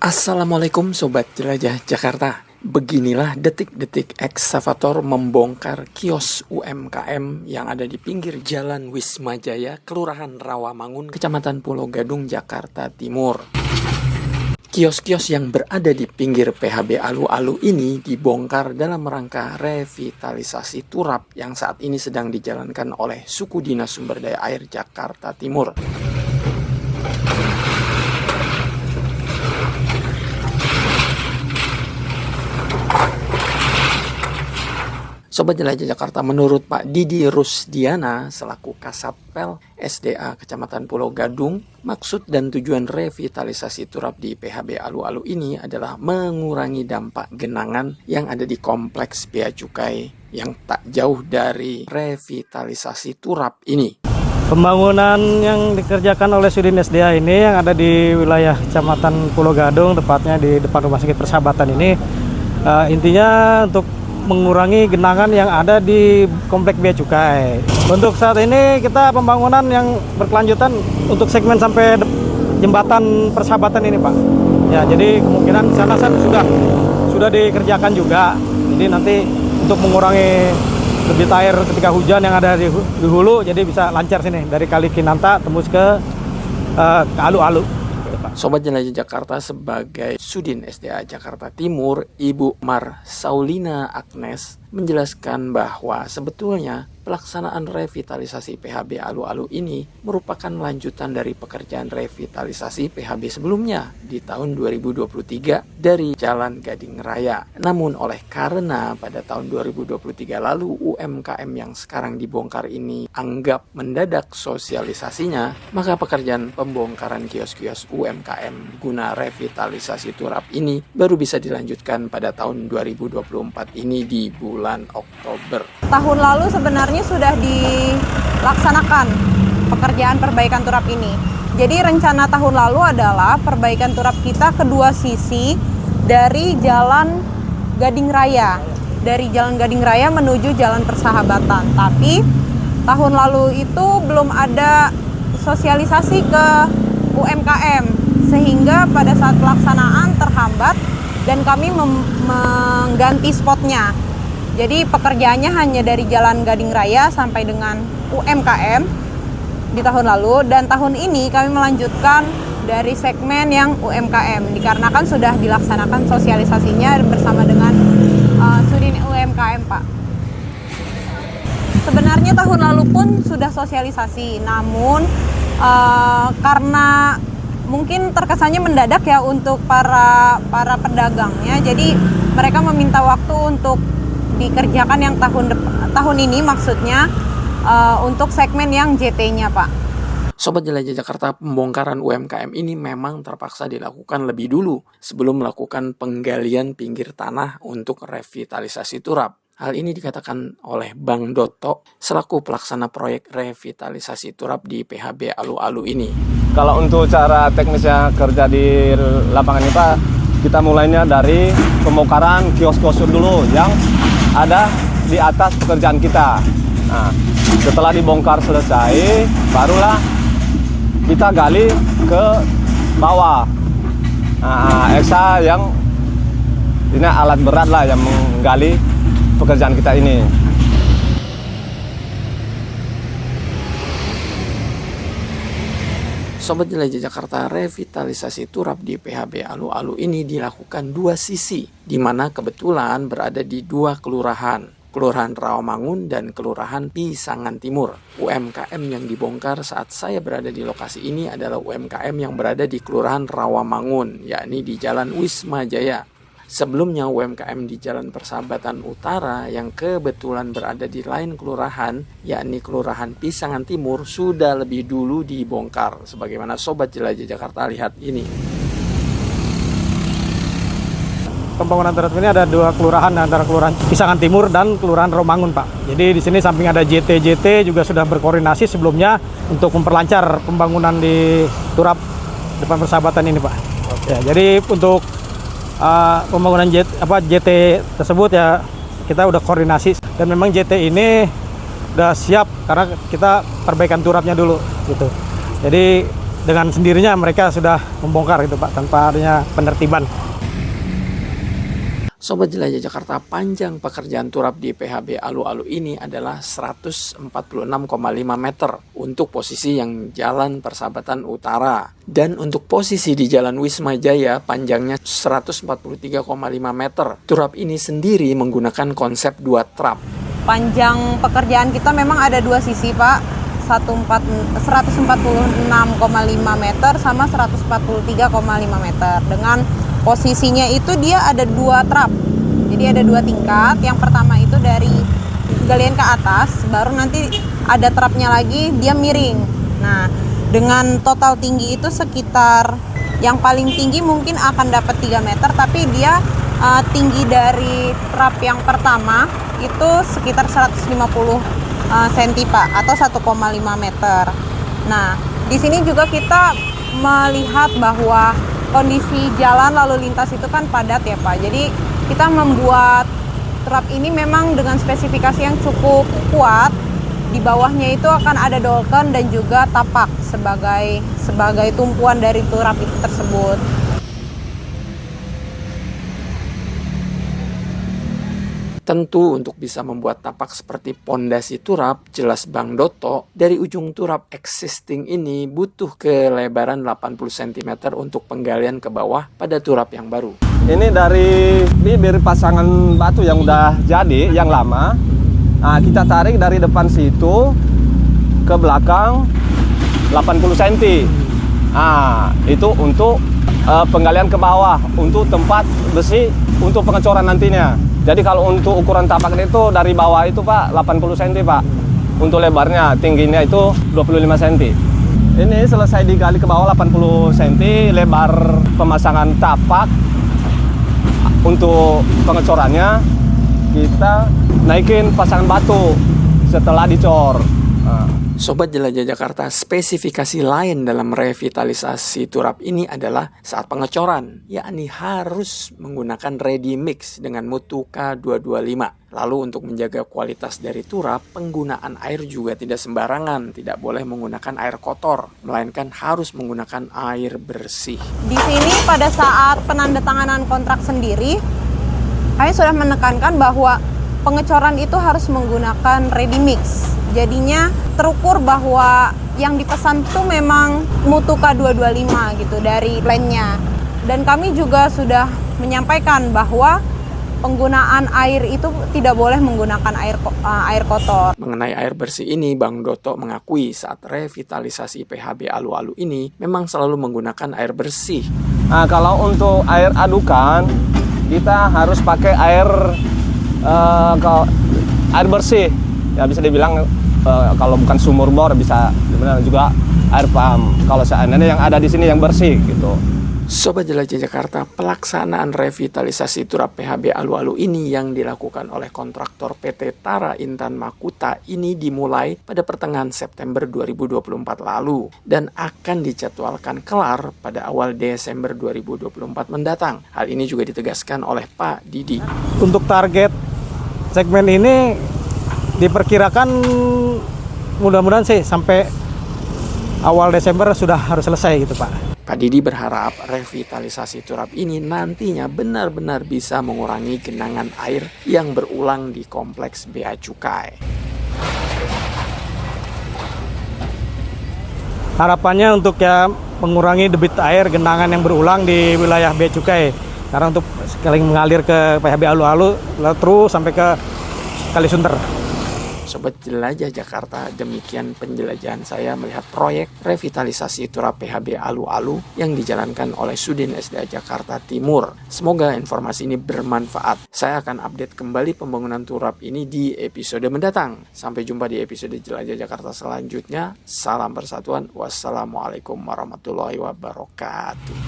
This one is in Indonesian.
Assalamualaikum Sobat Jelajah Jakarta. Beginilah detik-detik ekskavator membongkar kios UMKM yang ada di pinggir Jalan Wisma Jaya, Kelurahan Rawamangun, Kecamatan Pulau Gadung, Jakarta Timur. Kios-kios yang berada di pinggir PHB Alu-Alu ini dibongkar dalam rangka revitalisasi turap yang saat ini sedang dijalankan oleh Suku Dinas Sumber Daya Air Jakarta Timur. Sobat Jelajah Jakarta, menurut Pak Didi Rusdiana selaku Kasatpel SDA Kecamatan Pulau Gadung, maksud dan tujuan revitalisasi turap di PHB Alu-Alu ini adalah mengurangi dampak genangan yang ada di kompleks Bea Cukai yang tak jauh dari revitalisasi turap ini. Pembangunan yang dikerjakan oleh Sudin SDA ini yang ada di wilayah Kecamatan Pulau Gadung, tepatnya di depan Rumah Sakit Persahabatan ini, intinya untuk mengurangi genangan yang ada di komplek Bea Cukai. Untuk saat ini kita pembangunan yang berkelanjutan untuk segmen sampai jembatan Persahabatan ini, Pak. Ya, jadi kemungkinan di sana sudah dikerjakan juga. Jadi nanti untuk mengurangi debit air ketika hujan yang ada di hulu, jadi bisa lancar sini dari Kali Kinanta tembus ke Alu-Alu. Sobat Jelajah Jakarta, sebagai Sudin SDA Jakarta Timur, Ibu Mar Saulina Agnes menjelaskan bahwa sebetulnya pelaksanaan revitalisasi PHB Alu-Alu ini merupakan lanjutan dari pekerjaan revitalisasi PHB sebelumnya di tahun 2023 dari Jalan Gading Raya. Namun karena pada tahun 2023 lalu UMKM yang sekarang dibongkar ini anggap mendadak sosialisasinya, maka pekerjaan pembongkaran kios-kios UMKM guna revitalisasi turap ini baru bisa dilanjutkan pada tahun 2024 ini di bulan Oktober. Tahun lalu sebenarnya sudah dilaksanakan pekerjaan perbaikan turap ini. Jadi rencana tahun lalu adalah perbaikan turap kita kedua sisi dari Jalan Gading Raya. Dari Jalan Gading Raya menuju Jalan Persahabatan. Tapi tahun lalu itu belum ada sosialisasi ke UMKM. Sehingga pada saat pelaksanaan terhambat dan kami mengganti spotnya. Jadi pekerjaannya hanya dari Jalan Gading Raya sampai dengan UMKM di tahun lalu, dan tahun ini kami melanjutkan dari segmen yang UMKM dikarenakan sudah dilaksanakan sosialisasinya bersama dengan Sudin UMKM, Pak. Sebenarnya tahun lalu pun sudah sosialisasi, namun karena mungkin terkesannya mendadak ya untuk para pedagangnya, jadi mereka meminta waktu untuk dikerjakan yang tahun ini, maksudnya untuk segmen yang JT-nya, Pak. Sobat Jelajah Jakarta, pembongkaran UMKM ini memang terpaksa dilakukan lebih dulu sebelum melakukan penggalian pinggir tanah untuk revitalisasi turap. Hal ini dikatakan oleh Bang Doto selaku pelaksana proyek revitalisasi turap di PHB Alu-Alu ini. Kalau untuk cara teknisnya kerja di lapangan ini, Pak, kita mulainya dari pembongkaran kios-kios dulu yang ada di atas pekerjaan kita. Nah, setelah dibongkar selesai, barulah kita gali ke bawah. Nah, EXA yang ini alat berat lah yang menggali pekerjaan kita ini. Sobat Jelajah Jakarta, revitalisasi turap di PHB Alu-Alu ini dilakukan dua sisi, di mana kebetulan berada di dua kelurahan, Kelurahan Rawamangun dan Kelurahan Pisangan Timur. UMKM yang dibongkar saat saya berada di lokasi ini adalah UMKM yang berada di Kelurahan Rawamangun, yakni di Jalan Wisma Jaya. Sebelumnya UMKM di Jalan Persahabatan Utara yang kebetulan berada di lain kelurahan, yakni Kelurahan Pisangan Timur, sudah lebih dulu dibongkar. Sebagaimana Sobat Jelajah Jakarta lihat ini. Pembangunan turap ini ada dua kelurahan, antara Kelurahan Pisangan Timur dan Kelurahan Rawamangun, Pak. Jadi di sini samping ada JT juga sudah berkoordinasi sebelumnya untuk memperlancar pembangunan di turap depan Persahabatan ini, Pak. Ya, jadi untuk pembangunan JT tersebut ya kita udah koordinasi, dan memang JT ini udah siap karena kita perbaikan turapnya dulu gitu. Jadi dengan sendirinya mereka sudah membongkar gitu Pak, tanpa adanya penertiban. Sobat Jelajah Jakarta, panjang pekerjaan turap di PHB Alu-Alu ini adalah 146,5 meter untuk posisi yang Jalan Persahabatan Utara. Dan untuk posisi di Jalan Wisma Jaya panjangnya 143,5 meter. Turap ini sendiri menggunakan konsep 2 trap. Panjang pekerjaan kita memang ada 2 sisi Pak, 146,5 meter sama 143,5 meter. Dengan posisinya itu dia ada 2 trap, jadi ada 2 tingkat. Yang pertama itu dari galian ke atas, baru nanti ada trapnya lagi, dia miring. Nah, dengan total tinggi itu sekitar, yang paling tinggi mungkin akan dapat 3 meter, tapi dia tinggi dari trap yang pertama itu sekitar 150 cm Pak, atau 1,5 meter. Nah, di sini juga kita melihat bahwa kondisi jalan lalu lintas itu kan padat ya Pak. Jadi kita membuat trap ini memang dengan spesifikasi yang cukup kuat. Di bawahnya itu akan ada dolken dan juga tapak sebagai tumpuan dari turap itu tersebut. Tentu untuk bisa membuat tapak seperti pondasi turap, jelas Bang Doto, dari ujung turap existing ini butuh kelebaran 80 cm untuk penggalian ke bawah pada turap yang baru. Ini dari bibir pasangan batu yang udah jadi, yang lama. Nah, kita tarik dari depan situ ke belakang 80 cm. Nah, itu untuk penggalian ke bawah, untuk tempat besi, untuk pengecoran nantinya. Jadi kalau untuk ukuran tapak itu dari bawah itu Pak 80 cm Pak. Untuk lebarnya, tingginya itu 25 cm. Ini selesai digali ke bawah 80 cm, lebar pemasangan tapak. Untuk pengecorannya kita naikin pasangan batu setelah dicor. Nah. Sobat Jelajah Jakarta, spesifikasi lain dalam revitalisasi turap ini adalah saat pengecoran, yakni harus menggunakan ready mix dengan mutu K225. Lalu untuk menjaga kualitas dari turap, penggunaan air juga tidak sembarangan, tidak boleh menggunakan air kotor, melainkan harus menggunakan air bersih. Di sini pada saat penandatanganan kontrak sendiri, kami sudah menekankan bahwa pengecoran itu harus menggunakan ready mix. Jadinya terukur bahwa yang dipesan itu memang mutu K225 gitu dari plannya. Dan kami juga sudah menyampaikan bahwa penggunaan air itu tidak boleh menggunakan air kotor. Mengenai air bersih ini, Bang Doto mengakui saat revitalisasi PHB Alu-Alu ini memang selalu menggunakan air bersih. Nah, kalau untuk air adukan, kita harus pakai air bersih. Ya bisa dibilang kalau bukan sumur bor bisa dibilang juga air pump. Kalau seandainya yang ada di sini yang bersih gitu. Sobat Jelajah Jakarta, pelaksanaan revitalisasi turap PHB Alu-Alu ini yang dilakukan oleh kontraktor PT Tara Intan Makuta ini dimulai pada pertengahan September 2024 lalu dan akan dijadwalkan kelar pada awal Desember 2024 mendatang. Hal ini juga ditegaskan oleh Pak Didi. Untuk target segmen ini diperkirakan mudah-mudahan sih sampai awal Desember sudah harus selesai gitu Pak. Pak Didi berharap revitalisasi turap ini nantinya benar-benar bisa mengurangi genangan air yang berulang di kompleks Bea Cukai. Harapannya untuk ya mengurangi debit air genangan yang berulang di wilayah Bea Cukai. Karena untuk sekali mengalir ke PHB Alu-Alu terus sampai ke Kalisunter. Sobat Jelajah Jakarta, demikian penjelajahan saya melihat proyek revitalisasi turap PHB Alu-Alu yang dijalankan oleh Sudin SDA Jakarta Timur. Semoga informasi ini bermanfaat. Saya akan update kembali pembangunan turap ini di episode mendatang. Sampai jumpa di episode Jelajah Jakarta selanjutnya. Salam persatuan. Wassalamualaikum warahmatullahi wabarakatuh.